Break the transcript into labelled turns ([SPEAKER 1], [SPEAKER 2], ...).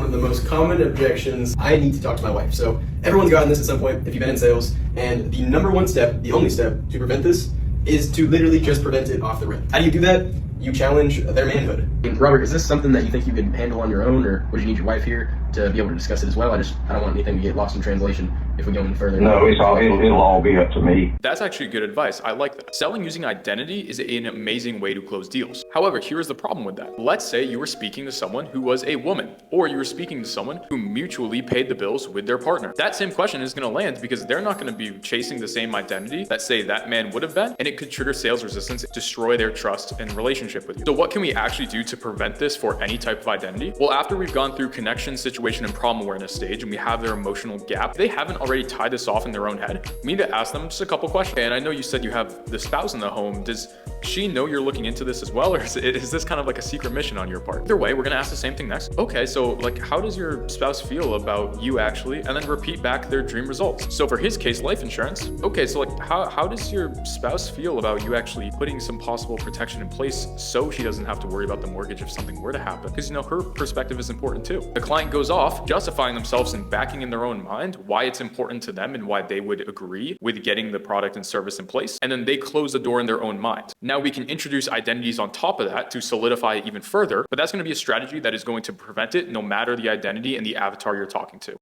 [SPEAKER 1] of the most common objections. I need to talk to my wife. So everyone's gotten this at some point if you've been in sales, and the number one step, the only step to prevent this is to literally just prevent it off the rip. How do you do that? You challenge their manhood. Robert, is this something that you think you can handle on your own, or would you need your wife here to be able to discuss it as well? I don't want anything to get lost in translation if we go any further.
[SPEAKER 2] No, it'll all be up to me.
[SPEAKER 3] That's actually good advice. I like that. Selling using identity is an amazing way to close deals. However, here's the problem with that. Let's say you were speaking to someone who was a woman, or you were speaking to someone who mutually paid the bills with their partner. That same question is going to land because they're not going to be chasing the same identity that, say, that man would have been, and it could trigger sales resistance, destroy their trust and relationship with you. So what can we actually do to prevent this for any type of identity? Well, after we've gone through connection, situation, and problem awareness stage, and we have their emotional gap, if they haven't already tied this off in their own head, we need to ask them just a couple questions. And I know you said you have the spouse in the home. Does she know you're looking into this as well, or is this kind of like a secret mission on your part? Either way, we're gonna ask the same thing next. Okay, so like, how does your spouse feel about you actually? And then repeat back their dream results. So for his case, life insurance. Okay, so like, how does your spouse feel about you actually putting some possible protection in place so she doesn't have to worry about the mortgage if something were to happen? Because, you know, her perspective is important too. The client goes off justifying themselves and backing in their own mind why it's important to them and why they would agree with getting the product and service in place. And then they close the door in their own mind. Now we can introduce identities on top of that to solidify it even further, but that's going to be a strategy that is going to prevent it no matter the identity and the avatar you're talking to.